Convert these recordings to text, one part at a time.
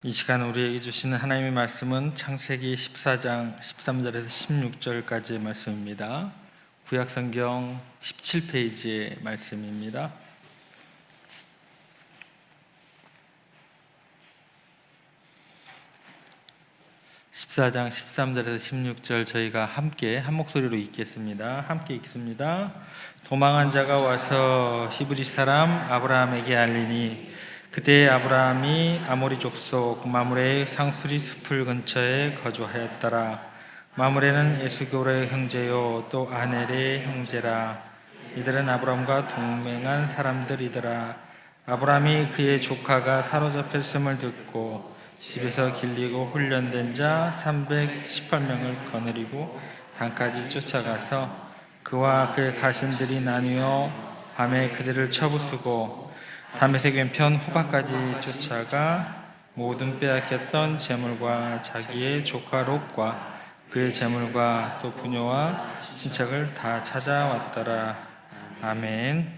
이 시간 우리에게 주시는 하나님의 말씀은 창세기 14장 13절에서 16절까지의 말씀입니다. 구약성경 17페이지의 말씀입니다. (14장) 13절에서 16절 저희가 함께 한 목소리로 읽겠습니다. 함께 읽습니다. 도망한 자가 와서 히브리 사람 아브라함에게 알리니 그때 아브라함이 아모리 족속 마므레의 상수리 숲을 근처에 거주하였더라. 마므레는 에스골의 형제요 또 아넬의 형제라. 이들은 아브라함과 동맹한 사람들이더라. 아브라함이 그의 조카가 사로잡혔음을 듣고 집에서 길리고 훈련된 자 318명을 거느리고 단까지 쫓아가서 그와 그의 가신들이 나뉘어 밤에 그들을 쳐부수고 다메섹 왼편 호바까지 쫓아가 모든 빼앗겼던 재물과 자기의 조카 롯과 그의 재물과 또 부녀와 친척을 다 찾아왔더라. 아멘.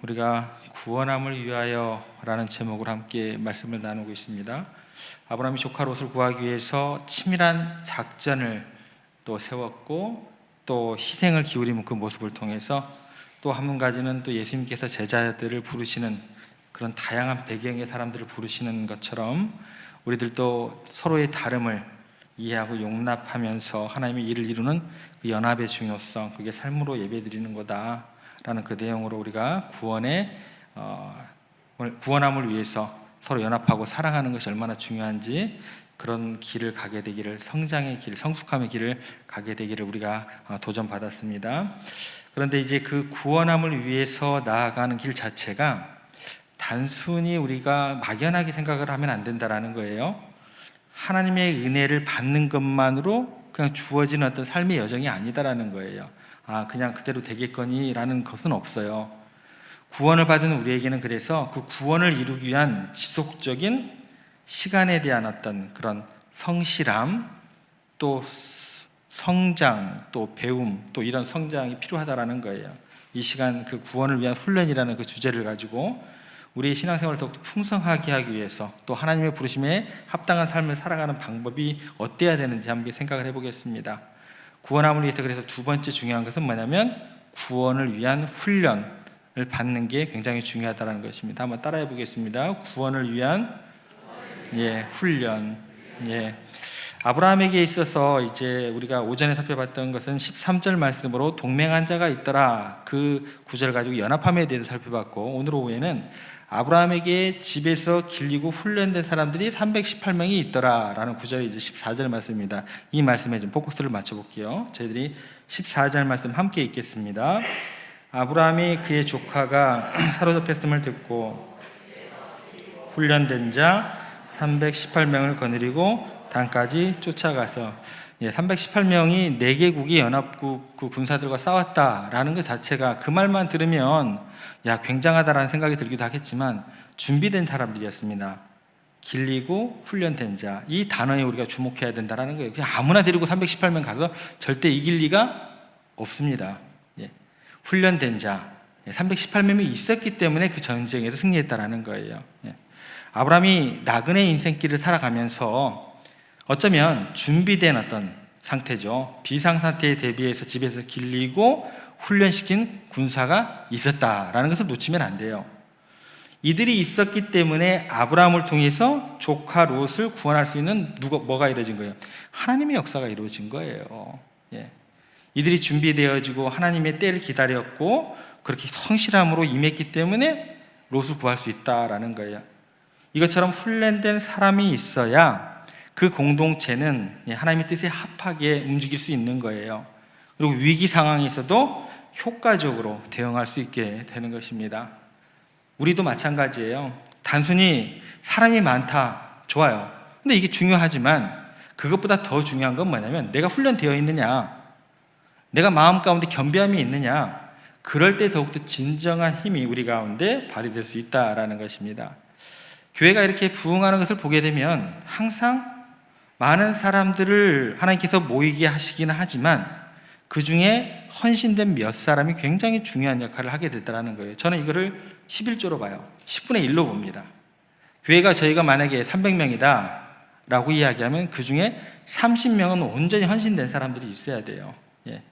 우리가 구원함을 위하여 라는 제목으로 함께 말씀을 나누고 있습니다. 아브라함이 조카 롯을 구하기 위해서 치밀한 작전을 또 세웠고 또 희생을 기울이는 그 모습을 통해서 또 한 가지는 또 예수님께서 제자들을 부르시는 그런 다양한 배경의 사람들을 부르시는 것처럼 우리들도 서로의 다름을 이해하고 용납하면서 하나님의 일을 이루는 그 연합의 중요성, 그게 삶으로 예배드리는 거다라는 그 내용으로 우리가 구원함을 위해서 서로 연합하고 사랑하는 것이 얼마나 중요한지 그런 길을 가게 되기를, 성장의 길, 성숙함의 길을 가게 되기를 우리가 도전받았습니다. 그런데 이제 그 구원함을 위해서 나아가는 길 자체가 단순히 우리가 막연하게 생각을 하면 안 된다라는 거예요. 하나님의 은혜를 받는 것만으로 그냥 주어지는 어떤 삶의 여정이 아니다라는 거예요. 그냥 그대로 되겠거니라는 것은 없어요. 구원을 받은 우리에게는 그래서 그 구원을 이루기 위한 지속적인 시간에 대한 어떤 그런 성실함, 또 성장, 또 배움, 또 이런 성장이 필요하다라는 거예요. 이 시간 그 구원을 위한 훈련이라는 그 주제를 가지고 우리의 신앙생활을 더욱더 풍성하게 하기 위해서 또 하나님의 부르심에 합당한 삶을 살아가는 방법이 어때야 되는지 한번 생각을 해보겠습니다. 구원함을 위해서 그래서 두 번째 중요한 것은 뭐냐면 구원을 위한 훈련을 받는 게 굉장히 중요하다는 것입니다. 한번 따라해 보겠습니다. 구원을 위한 훈련. 아브라함에게 있어서 이제 우리가 오전에 살펴봤던 것은 13절 말씀으로 동맹한 자가 있더라, 그 구절을 가지고 연합함에 대해서 살펴봤고, 오늘 오후에는 아브라함에게 집에서 길리고 훈련된 사람들이 318명이 있더라 라는 구절이 이제 14절 말씀입니다. 이 말씀에 좀 포커스를 맞춰볼게요. 저희들이 14절 말씀 함께 읽겠습니다. 아브라함이 그의 조카가 사로잡혔음을 듣고 훈련된 자 318명을 거느리고 단까지 쫓아가서 318명이 4개국의 연합국 그 군사들과 싸웠다라는 것 자체가 그 말만 들으면 굉장하다라는 생각이 들기도 하겠지만 준비된 사람들이었습니다. 길리고 훈련된 자, 이 단어에 우리가 주목해야 된다는 거예요. 그냥 아무나 데리고 318명 가서 절대 이길 리가 없습니다. 훈련된 자 318명이 있었기 때문에 그 전쟁에서 승리했다라는 거예요. 아브라함이 나그네 인생길을 살아가면서 어쩌면 준비된 어떤 상태죠. 비상사태에 대비해서 집에서 길리고 훈련시킨 군사가 있었다라는 것을 놓치면 안 돼요. 이들이 있었기 때문에 아브라함을 통해서 조카 롯을 구원할 수 있는 뭐가 이루어진 거예요? 하나님의 역사가 이루어진 거예요. 이들이 준비되어지고 하나님의 때를 기다렸고 그렇게 성실함으로 임했기 때문에 롯을 구할 수 있다라는 거예요. 이것처럼 훈련된 사람이 있어야 그 공동체는 하나님의 뜻에 합하게 움직일 수 있는 거예요. 그리고 위기 상황에서도 효과적으로 대응할 수 있게 되는 것입니다. 우리도 마찬가지예요. 단순히 사람이 많다, 좋아요. 근데 이게 중요하지만 그것보다 더 중요한 건 뭐냐면 내가 훈련되어 있느냐, 내가 마음 가운데 겸비함이 있느냐, 그럴 때 더욱더 진정한 힘이 우리 가운데 발휘될 수 있다라는 것입니다. 교회가 이렇게 부흥하는 것을 보게 되면 항상 많은 사람들을 하나님께서 모이게 하시기는 하지만 그 중에 헌신된 몇 사람이 굉장히 중요한 역할을 하게 됐다는 거예요. 저는 이거를 11조로 봐요. 10분의 1로 봅니다. 교회가 저희가 만약에 300명이다 라고 이야기하면 그 중에 30명은 온전히 헌신된 사람들이 있어야 돼요. 예.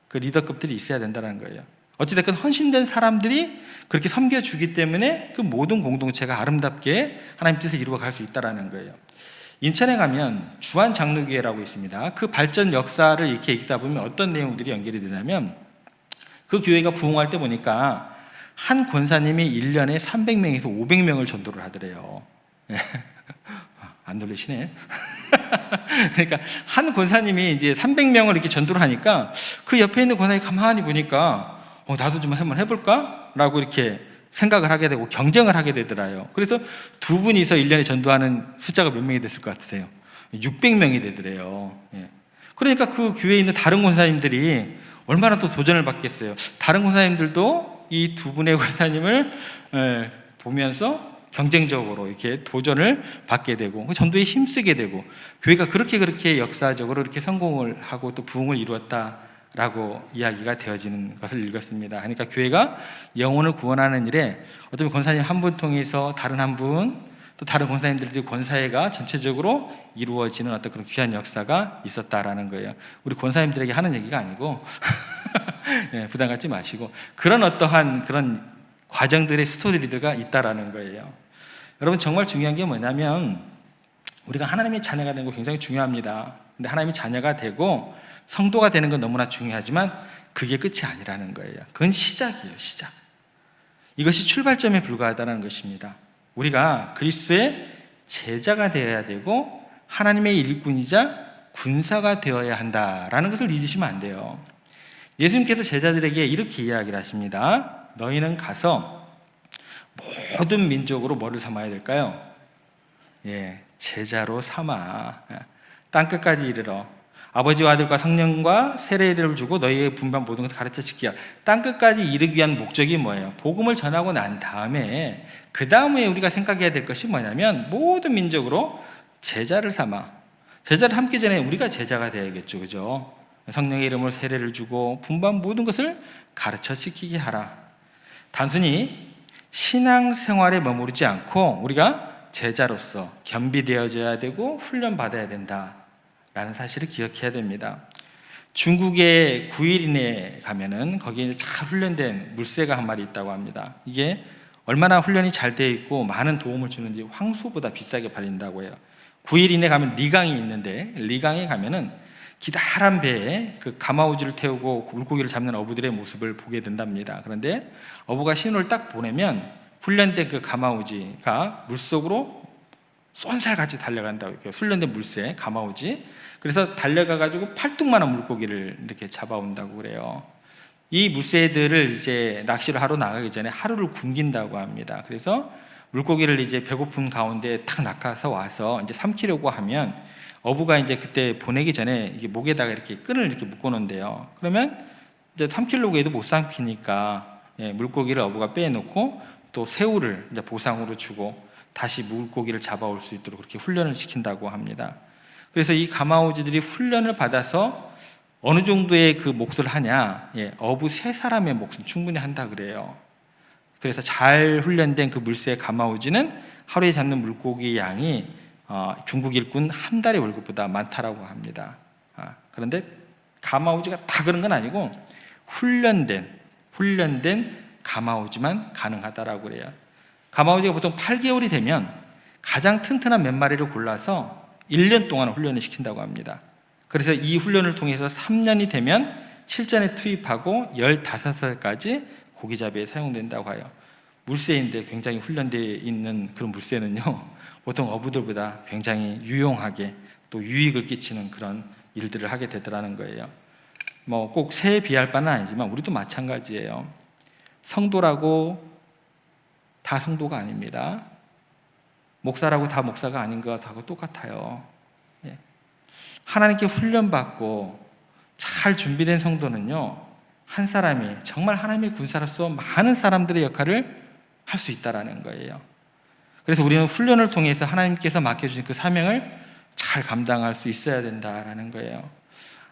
그 리더급들이 있어야 된다는 거예요. 어찌됐건 헌신된 사람들이 그렇게 섬겨주기 때문에 그 모든 공동체가 아름답게 하나님 뜻을 이루어갈 수 있다는 거예요. 인천에 가면 주한장로교회라고 있습니다. 그 발전 역사를 이렇게 읽다 보면 어떤 내용들이 연결이 되냐면, 그 교회가 부흥할 때 보니까 한 권사님이 1년에 300명에서 500명을 전도를 하더래요. 안 놀라시네. 그러니까 한 권사님이 이제 300명을 이렇게 전도를 하니까 그 옆에 있는 권사님이 가만히 보니까 나도 좀 한번 해볼까? 라고 이렇게 생각을 하게 되고 경쟁을 하게 되더라요. 그래서 두 분이서 1년에 전도하는 숫자가 몇 명이 됐을 것 같으세요? 600명이 되더래요. 그러니까 그 교회에 있는 다른 권사님들이 얼마나 또 도전을 받겠어요. 다른 권사님들도 이 두 분의 권사님을 보면서 경쟁적으로 이렇게 도전을 받게 되고 전도에 힘쓰게 되고, 교회가 그렇게 역사적으로 이렇게 성공을 하고 또 부흥을 이루었다라고 이야기가 되어지는 것을 읽었습니다. 그러니까 교회가 영혼을 구원하는 일에 어쩌면 권사님 한 분 통해서 다른 한 분, 또 다른 권사님들의 권사회가 전체적으로 이루어지는 어떤 그런 귀한 역사가 있었다라는 거예요. 우리 권사님들에게 하는 얘기가 아니고 부담 갖지 마시고 그런 어떠한 그런 과정들의 스토리들가 있다라는 거예요. 여러분, 정말 중요한 게 뭐냐면 우리가 하나님의 자녀가 되는 거 굉장히 중요합니다. 근데 하나님의 자녀가 되고 성도가 되는 건 너무나 중요하지만 그게 끝이 아니라는 거예요. 그건 시작이에요, 시작. 이것이 출발점에 불과하다는 것입니다. 우리가 그리스도의 제자가 되어야 되고 하나님의 일꾼이자 군사가 되어야 한다라는 것을 잊으시면 안 돼요. 예수님께서 제자들에게 이렇게 이야기를 하십니다. 너희는 가서 모든 민족으로 뭐를 삼아야 될까요? 제자로 삼아 땅끝까지 이르러 아버지와 아들과 성령과 세례를 주고 너희의 분반 모든 것을 가르쳐 지키라. 땅끝까지 이르기 위한 목적이 뭐예요? 복음을 전하고 난 다음에 그 다음에 우리가 생각해야 될 것이 뭐냐면 모든 민족으로 제자를 삼아. 제자를 함기 전에 우리가 제자가 되어야겠죠, 그죠? 성령의 이름으로 세례를 주고 분반 모든 것을 가르쳐 지키게 하라. 단순히 신앙생활에 머무르지 않고 우리가 제자로서 겸비되어져야 되고 훈련받아야 된다라는 사실을 기억해야 됩니다. 중국의 구일인에 가면은 거기에 잘 훈련된 물새가 한 마리 있다고 합니다. 이게 얼마나 훈련이 잘 되어 있고 많은 도움을 주는지 황소보다 비싸게 팔린다고 해요. 구일인에 가면 리강이 있는데 리강에 가면은 기다란 배에 그 가마우지를 태우고 물고기를 잡는 어부들의 모습을 보게 된답니다. 그런데 어부가 신호를 딱 보내면 훈련된 그 가마우지가 물속으로 쏜살같이 달려간다고. 훈련된 물새 가마우지. 그래서 달려가가지고 팔뚝만한 물고기를 이렇게 잡아온다고 그래요. 이 물새들을 이제 낚시를 하러 나가기 전에 하루를 굶긴다고 합니다. 그래서 물고기를 이제 배고픈 가운데 탁 낚아서 와서 이제 삼키려고 하면 어부가 이제 그때 보내기 전에 이게 목에다가 이렇게 끈을 이렇게 묶어놓은대요. 그러면 이제 삼키려고 해도 못 삼키니까 물고기를 어부가 빼놓고 또 새우를 이제 보상으로 주고 다시 물고기를 잡아올 수 있도록 그렇게 훈련을 시킨다고 합니다. 그래서 이 가마우지들이 훈련을 받아서 어느 정도의 그 몫을 하냐? 어부 3사람의 몫은 충분히 한다 그래요. 그래서 잘 훈련된 그 물새 가마우지는 하루에 잡는 물고기 양이 중국 일꾼 한 달의 월급보다 많다라고 합니다. 그런데 가마우지가 다 그런 건 아니고 훈련된 가마우지만 가능하다라고 그래요. 가마우지가 보통 8개월이 되면 가장 튼튼한 몇 마리를 골라서 1년 동안 훈련을 시킨다고 합니다. 그래서 이 훈련을 통해서 3년이 되면 실전에 투입하고 15살까지 고기잡이에 사용된다고 해요. 물새인데 굉장히 훈련되어 있는 그런 물새는요, 보통 어부들보다 굉장히 유용하게 또 유익을 끼치는 그런 일들을 하게 되더라는 거예요. 뭐 꼭 새에 비할 바는 아니지만 우리도 마찬가지예요. 성도라고 다 성도가 아닙니다. 목사라고 다 목사가 아닌 것하고 똑같아요. 하나님께 훈련받고 잘 준비된 성도는요, 한 사람이 정말 하나님의 군사로서 많은 사람들의 역할을 할 수 있다라는 거예요. 그래서 우리는 훈련을 통해서 하나님께서 맡겨주신 그 사명을 잘 감당할 수 있어야 된다라는 거예요.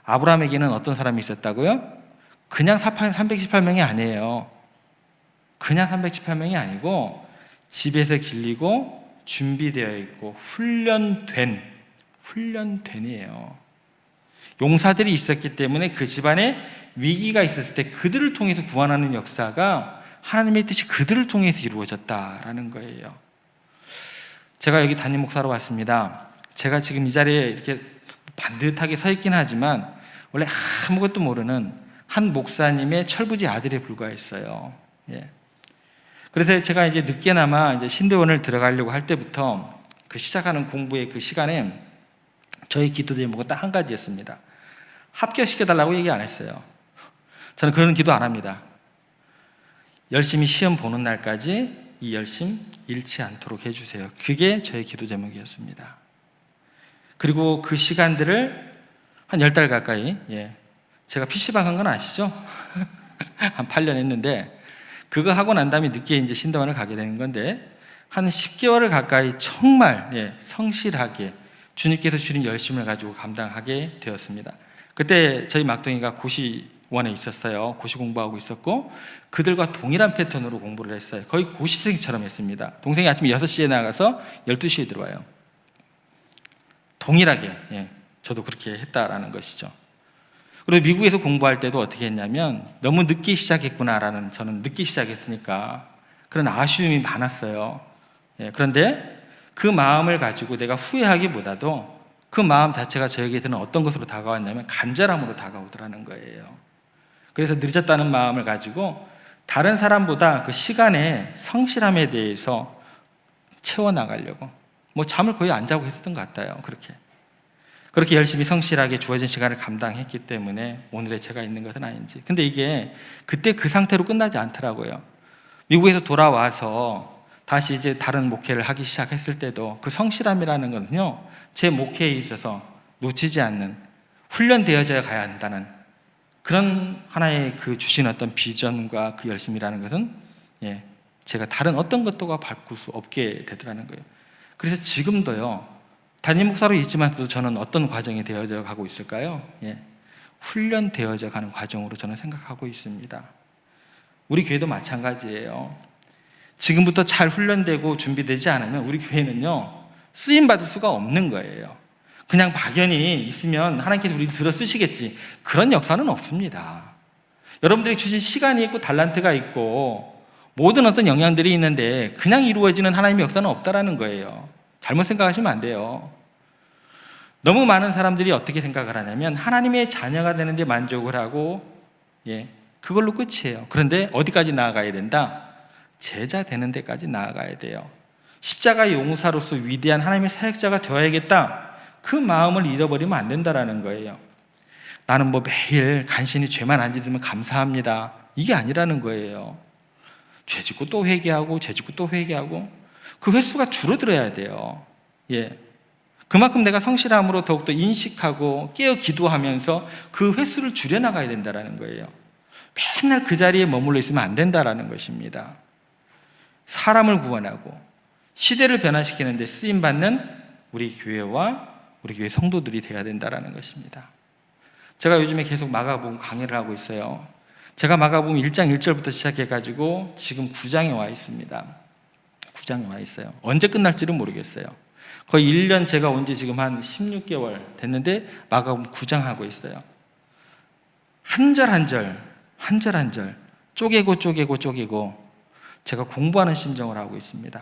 아브라함에게는 어떤 사람이 있었다고요? 그냥 318명이 아니에요. 그냥 318명이 아니고 집에서 길리고 준비되어 있고 훈련된이에요. 용사들이 있었기 때문에 그 집안에 위기가 있었을 때 그들을 통해서 구원하는 역사가 하나님의 뜻이 그들을 통해서 이루어졌다라는 거예요. 제가 여기 담임 목사로 왔습니다. 제가 지금 이 자리에 이렇게 반듯하게 서 있긴 하지만 원래 아무것도 모르는 한 목사님의 철부지 아들에 불과했어요. 예. 그래서 제가 이제 늦게나마 이제 신대원을 들어가려고 할 때부터 그 시작하는 공부의 그 시간에 저희 기도 제목은 딱 한 가지였습니다. 합격시켜달라고 얘기 안 했어요. 저는 그런 기도 안 합니다. 열심히 시험 보는 날까지 이 열심 잃지 않도록 해주세요. 그게 저의 기도 제목이었습니다. 그리고 그 시간들을 한 10달 가까이, 제가 PC방 한 건 아시죠? 한 8년 했는데 그거 하고 난 다음에 늦게 이제 신대원을 가게 되는 건데 한 10개월을 가까이 정말 성실하게 주님께서 주신 열심을 가지고 감당하게 되었습니다. 그때 저희 막둥이가 고시원에 있었어요. 고시 공부하고 있었고 그들과 동일한 패턴으로 공부를 했어요. 거의 고시생처럼 했습니다. 동생이 아침에 6시에 나가서 12시에 들어와요. 동일하게 저도 그렇게 했다라는 것이죠. 그리고 미국에서 공부할 때도 어떻게 했냐면 너무 늦게 시작했구나라는, 저는 늦게 시작했으니까 그런 아쉬움이 많았어요. 그런데 그 마음을 가지고 내가 후회하기보다도 그 마음 자체가 저에게는 어떤 것으로 다가왔냐면 간절함으로 다가오더라는 거예요. 그래서 늦었다는 마음을 가지고 다른 사람보다 그 시간의 성실함에 대해서 채워나가려고 잠을 거의 안 자고 했었던 것 같아요. 그렇게 열심히 성실하게 주어진 시간을 감당했기 때문에 오늘의 제가 있는 것은 아닌지. 근데 이게 그때 그 상태로 끝나지 않더라고요. 미국에서 돌아와서 다시 이제 다른 목회를 하기 시작했을 때도 그 성실함이라는 것은요, 제 목회에 있어서 놓치지 않는, 훈련되어져 가야 한다는 그런 하나의 그 주신 어떤 비전과 그 열심이라는 것은 제가 다른 어떤 것들과 바꿀 수 없게 되더라는 거예요. 그래서 지금도요, 담임 목사로 있지만서도 저는 어떤 과정이 되어져 가고 있을까요? 훈련되어져 가는 과정으로 저는 생각하고 있습니다. 우리 교회도 마찬가지예요. 지금부터 잘 훈련되고 준비되지 않으면 우리 교회는요, 쓰임받을 수가 없는 거예요. 그냥 막연히 있으면 하나님께서 우리를 들어 쓰시겠지, 그런 역사는 없습니다. 여러분들이 주신 시간이 있고 달란트가 있고 모든 어떤 영향들이 있는데 그냥 이루어지는 하나님의 역사는 없다라는 거예요. 잘못 생각하시면 안 돼요. 너무 많은 사람들이 어떻게 생각을 하냐면 하나님의 자녀가 되는데 만족을 하고 그걸로 끝이에요. 그런데 어디까지 나아가야 된다? 제자 되는 데까지 나아가야 돼요. 십자가의 용사로서 위대한 하나님의 사역자가 되어야겠다, 그 마음을 잃어버리면 안 된다라는 거예요. 나는 매일 간신히 죄만 안 짓으면 감사합니다, 이게 아니라는 거예요. 죄 짓고 또 회개하고 죄 짓고 또 회개하고 그 횟수가 줄어들어야 돼요. 그만큼 내가 성실함으로 더욱더 인식하고 깨어 기도하면서 그 횟수를 줄여나가야 된다는 거예요. 맨날 그 자리에 머물러 있으면 안 된다는 것입니다. 사람을 구원하고 시대를 변화시키는 데 쓰임받는 우리 교회와 우리 교회 성도들이 되어야 된다는 것입니다. 제가 요즘에 계속 마가복음 강의를 하고 있어요. 제가 마가복음 1장 1절부터 시작해가지고 지금 9장에 와 있습니다. 9장에 와 있어요. 언제 끝날지는 모르겠어요. 거의 1년 제가 온 지 지금 한 16개월 됐는데 마가복음 9장 하고 있어요. 한 절 한 절 쪼개고 제가 공부하는 심정을 하고 있습니다.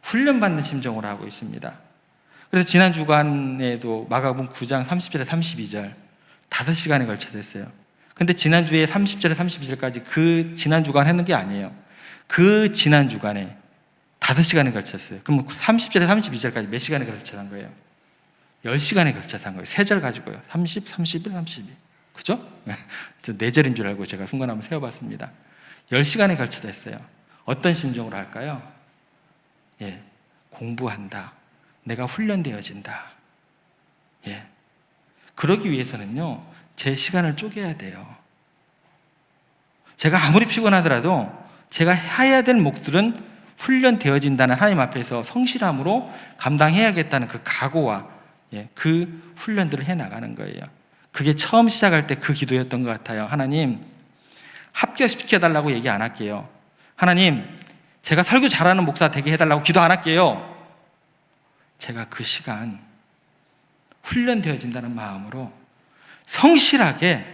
훈련받는 심정으로 하고 있습니다. 그래서 지난 주간에도 마가복음 9장 30절에 32절 5시간에 걸쳐서 했어요. 근데 지난주에 30절에 32절까지 그 지난 주간 했는 게 아니에요. 그 지난 주간에 5시간에 걸쳤어요. 그럼 30절에 32절까지 몇 시간에 걸쳐서 한 거예요? 10시간에 걸쳐서 한 거예요. 3절 가지고요. 30, 31, 32. 그죠? 저 4절인 줄 알고 제가 순간 한번 세어봤습니다. 10시간에 걸쳐서 했어요. 어떤 심정으로 할까요? 공부한다. 내가 훈련되어진다. 그러기 위해서는요, 제 시간을 쪼개야 돼요. 제가 아무리 피곤하더라도 제가 해야 될 몫들은 훈련되어진다는 하나님 앞에서 성실함으로 감당해야겠다는 그 각오와 그 훈련들을 해나가는 거예요. 그게 처음 시작할 때 그 기도였던 것 같아요. 하나님, 합격시켜달라고 얘기 안 할게요. 하나님, 제가 설교 잘하는 목사 되게 해달라고 기도 안 할게요. 제가 그 시간 훈련되어진다는 마음으로 성실하게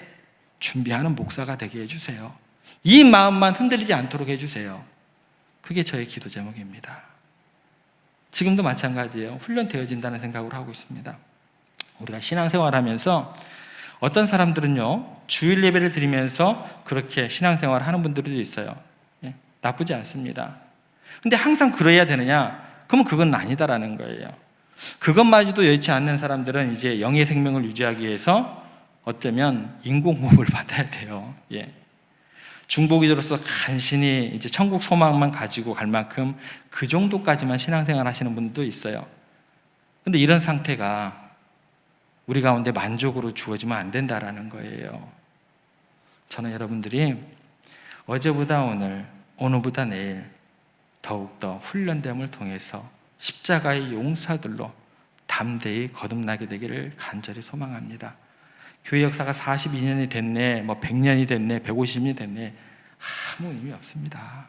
준비하는 목사가 되게 해주세요. 이 마음만 흔들리지 않도록 해주세요. 그게 저의 기도 제목입니다. 지금도 마찬가지예요. 훈련되어진다는 생각으로 하고 있습니다. 우리가 신앙생활하면서 어떤 사람들은요, 주일 예배를 드리면서 그렇게 신앙생활을 하는 분들도 있어요. 예, 나쁘지 않습니다. 근데 항상 그래야 되느냐? 그러면 그건 아니다라는 거예요. 그것마저도 여의치 않는 사람들은 이제 영의 생명을 유지하기 위해서 어쩌면 인공호흡을 받아야 돼요. 예. 중보기도로서 간신히 이제 천국 소망만 가지고 갈 만큼 그 정도까지만 신앙생활 하시는 분도 있어요. 근데 이런 상태가 우리 가운데 만족으로 주어지면 안 된다라는 거예요. 저는 여러분들이 어제보다 오늘, 오늘보다 내일 더욱더 훈련됨을 통해서 십자가의 용사들로 담대히 거듭나게 되기를 간절히 소망합니다. 교회 역사가 42년이 됐네, 100년이 됐네, 150년이 됐네, 아무 의미 없습니다.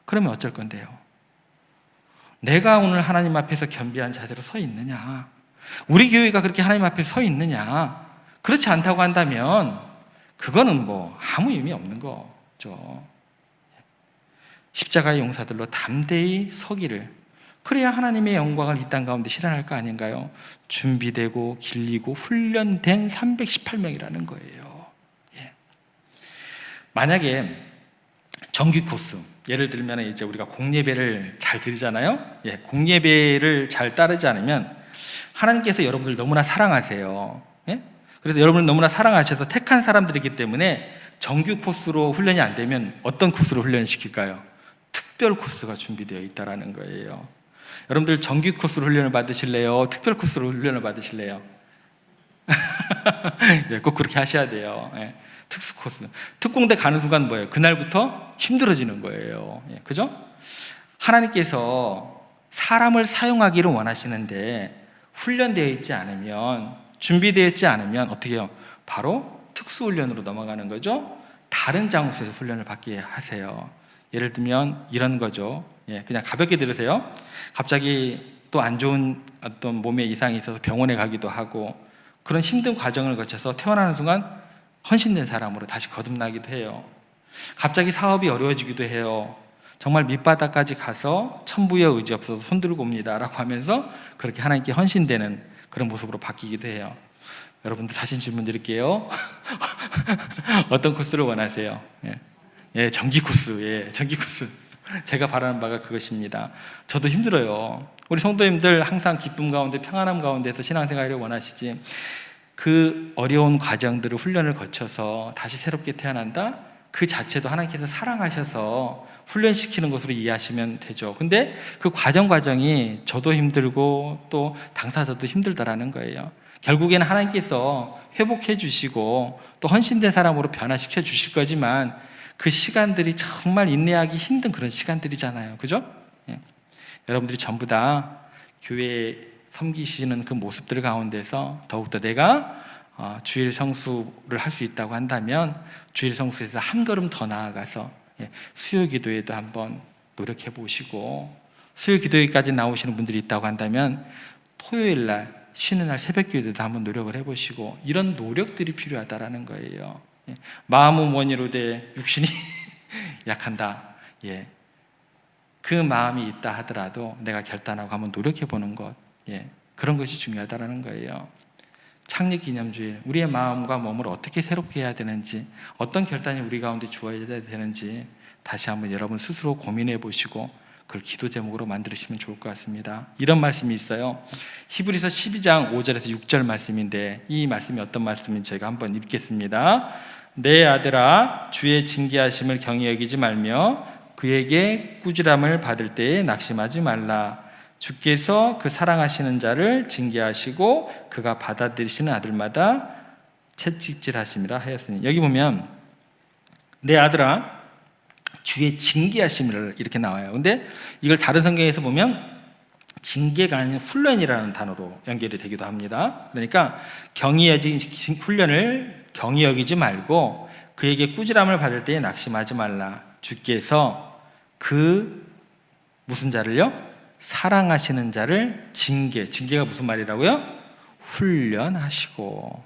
그러면 어쩔 건데요? 내가 오늘 하나님 앞에서 겸비한 자세로 서 있느냐? 우리 교회가 그렇게 하나님 앞에 서 있느냐? 그렇지 않다고 한다면 그거는 아무 의미 없는 거죠. 십자가의 용사들로 담대히 서기를, 그래야 하나님의 영광을 이 땅 가운데 실현할 거 아닌가요? 준비되고 길리고 훈련된 318명이라는 거예요. 예. 만약에 정규 코스, 예를 들면 이제 우리가 공예배를 잘 드리잖아요. 예, 공예배를 잘 따르지 않으면 하나님께서 여러분들 너무나 사랑하세요. 예? 그래서 여러분을 너무나 사랑하셔서 택한 사람들이기 때문에 정규 코스로 훈련이 안 되면 어떤 코스로 훈련을 시킬까요? 특별 코스가 준비되어 있다는 거예요. 여러분들 정규 코스로 훈련을 받으실래요? 특별 코스로 훈련을 받으실래요? 네, 꼭 그렇게 하셔야 돼요. 네, 특수 코스. 특공대 가는 순간 뭐예요? 그날부터 힘들어지는 거예요. 네, 그죠? 하나님께서 사람을 사용하기를 원하시는데 훈련되어 있지 않으면, 준비되어 있지 않으면 어떻게 해요? 바로 특수훈련으로 넘어가는 거죠. 다른 장소에서 훈련을 받게 하세요. 예를 들면 이런 거죠. 예, 그냥 가볍게 들으세요. 갑자기 또 안 좋은 어떤 몸에 이상이 있어서 병원에 가기도 하고, 그런 힘든 과정을 거쳐서 태어나는 순간 헌신된 사람으로 다시 거듭나기도 해요. 갑자기 사업이 어려워지기도 해요. 정말 밑바닥까지 가서 천부의 의지 없어서 손들고 옵니다 라고 하면서 그렇게 하나님께 헌신되는 그런 모습으로 바뀌기도 해요. 여러분들 다시 질문 드릴게요. 어떤 코스를 원하세요? 예, 정기 코스. 예, 정기 코스. 제가 바라는 바가 그것입니다. 저도 힘들어요. 우리 성도님들 항상 기쁨 가운데, 평안함 가운데서 신앙생활을 원하시지, 그 어려운 과정들을 훈련을 거쳐서 다시 새롭게 태어난다? 그 자체도 하나님께서 사랑하셔서 훈련시키는 것으로 이해하시면 되죠. 근데 그 과정이 저도 힘들고 또 당사자도 힘들다라는 거예요. 결국에는 하나님께서 회복해 주시고 또 헌신된 사람으로 변화시켜 주실 거지만 그 시간들이 정말 인내하기 힘든 그런 시간들이잖아요. 그죠? 예. 여러분들이 전부 다 교회에 섬기시는 그 모습들 가운데서 더욱더 내가 주일 성수를 할 수 있다고 한다면 주일 성수에서 한 걸음 더 나아가서 수요 기도에도 한번 노력해 보시고, 수요 기도회까지 나오시는 분들이 있다고 한다면 토요일 날, 쉬는 날 새벽 기도에도 한번 노력을 해 보시고, 이런 노력들이 필요하다라는 거예요. 마음은 원이로되 육신이 약한다. 예. 그 마음이 있다 하더라도 내가 결단하고 한번 노력해 보는 것, 예. 그런 것이 중요하다라는 거예요. 창립기념주일, 우리의 마음과 몸을 어떻게 새롭게 해야 되는지, 어떤 결단이 우리 가운데 주어야 되는지 다시 한번 여러분 스스로 고민해 보시고 그걸 기도 제목으로 만드시면 좋을 것 같습니다. 이런 말씀이 있어요. 히브리서 12장 5절에서 6절 말씀인데, 이 말씀이 어떤 말씀인지 저희가 한번 읽겠습니다. 내 아들아, 주의 징계하심을 경히 여기지 말며 그에게 꾸지람을 받을 때에 낙심하지 말라. 주께서 그 사랑하시는 자를 징계하시고 그가 받아들이시는 아들마다 채찍질하심이라 하였으니, 여기 보면 내 아들아, 주의 징계하심을 이렇게 나와요. 근데 이걸 다른 성경에서 보면 징계가 아닌 훈련이라는 단어로 연결이 되기도 합니다. 그러니까 훈련을 경히 여기지 말고 그에게 꾸지람을 받을 때에 낙심하지 말라. 주께서 그 무슨 자를요? 사랑하시는 자를 징계가 무슨 말이라고요? 훈련하시고.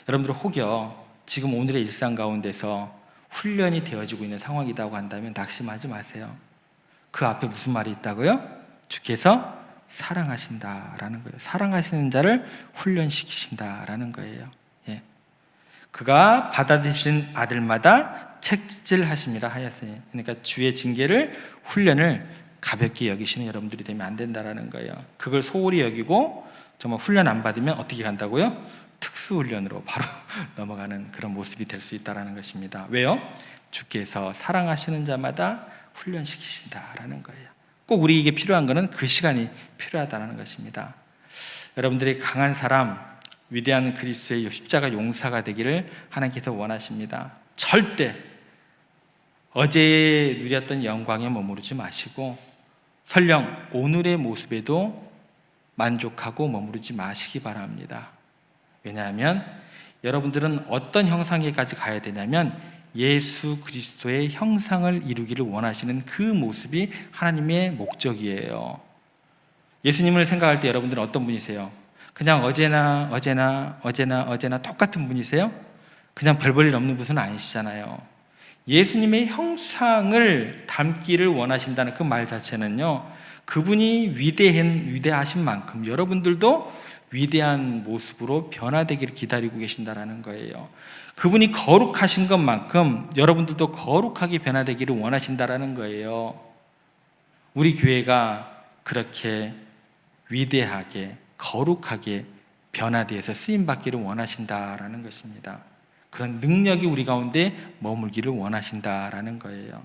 여러분들 혹여 지금 오늘의 일상 가운데서 훈련이 되어지고 있는 상황이라고 한다면 낙심하지 마세요. 그 앞에 무슨 말이 있다고요? 주께서 사랑하신다라는 거예요. 사랑하시는 자를 훈련시키신다라는 거예요. 그가 받아들이신 아들마다 책질하심이라 하였으니, 그러니까 주의 징계를, 훈련을 가볍게 여기시는 여러분들이 되면 안 된다라는 거예요. 그걸 소홀히 여기고 정말 훈련 안 받으면 어떻게 간다고요? 특수훈련으로 바로 넘어가는 그런 모습이 될 수 있다는 것입니다. 왜요? 주께서 사랑하시는 자마다 훈련시키신다라는 거예요. 꼭 우리에게 필요한 것은 그 시간이 필요하다는 것입니다. 여러분들이 강한 사람, 위대한 그리스도의 십자가 용사가 되기를 하나님께서 원하십니다. 절대 어제 누렸던 영광에 머무르지 마시고 설령 오늘의 모습에도 만족하고 머무르지 마시기 바랍니다. 왜냐하면 여러분들은 어떤 형상에까지 가야 되냐면 예수 그리스도의 형상을 이루기를 원하시는 그 모습이 하나님의 목적이에요. 예수님을 생각할 때 여러분들은 어떤 분이세요? 그냥 어제나 똑같은 분이세요? 그냥 별 볼 일 없는 분은 아니시잖아요. 예수님의 형상을 담기를 원하신다는 그 말 자체는요, 그분이 위대하신 만큼 여러분들도 위대한 모습으로 변화되기를 기다리고 계신다는 거예요. 그분이 거룩하신 것만큼 여러분들도 거룩하게 변화되기를 원하신다는 거예요. 우리 교회가 그렇게 위대하게 거룩하게 변화되어서 쓰임받기를 원하신다라는 것입니다. 그런 능력이 우리 가운데 머물기를 원하신다라는 거예요.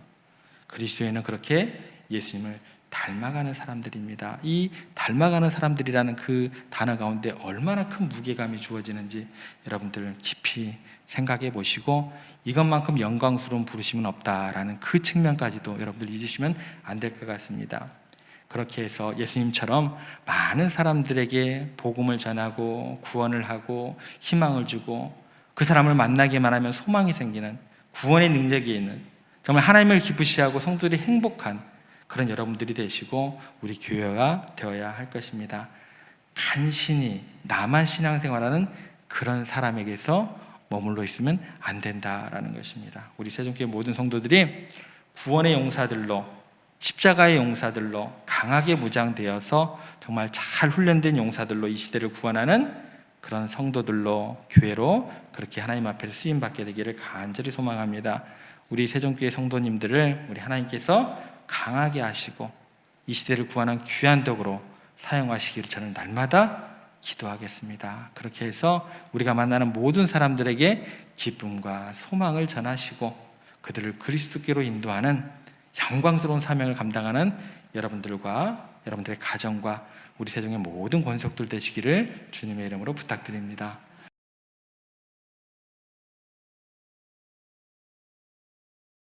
그리스도인은 그렇게 예수님을 닮아가는 사람들입니다. 이 닮아가는 사람들이라는 그 단어 가운데 얼마나 큰 무게감이 주어지는지 여러분들 깊이 생각해 보시고 이것만큼 영광스러운 부르심은 없다라는 그 측면까지도 여러분들 잊으시면 안 될 것 같습니다. 그렇게 해서 예수님처럼 많은 사람들에게 복음을 전하고 구원을 하고 희망을 주고 그 사람을 만나기만 하면 소망이 생기는, 구원의 능력이 있는, 정말 하나님을 기쁘시하고 성도들이 행복한 그런 여러분들이 되시고 우리 교회가 되어야 할 것입니다. 간신히 나만 신앙생활하는 그런 사람에게서 머물러 있으면 안 된다라는 것입니다. 우리 세종교회 모든 성도들이 구원의 용사들로, 십자가의 용사들로 강하게 무장되어서 정말 잘 훈련된 용사들로 이 시대를 구원하는 그런 성도들로, 교회로 그렇게 하나님 앞에 쓰임받게 되기를 간절히 소망합니다. 우리 세종교회 성도님들을 우리 하나님께서 강하게 하시고 이 시대를 구하는 귀한 덕으로 사용하시기를 저는 날마다 기도하겠습니다. 그렇게 해서 우리가 만나는 모든 사람들에게 기쁨과 소망을 전하시고 그들을 그리스도께로 인도하는 영광스러운 사명을 감당하는 여러분들과 여러분들의 가정과 우리 세종의 모든 권속들 되시기를 주님의 이름으로 부탁드립니다.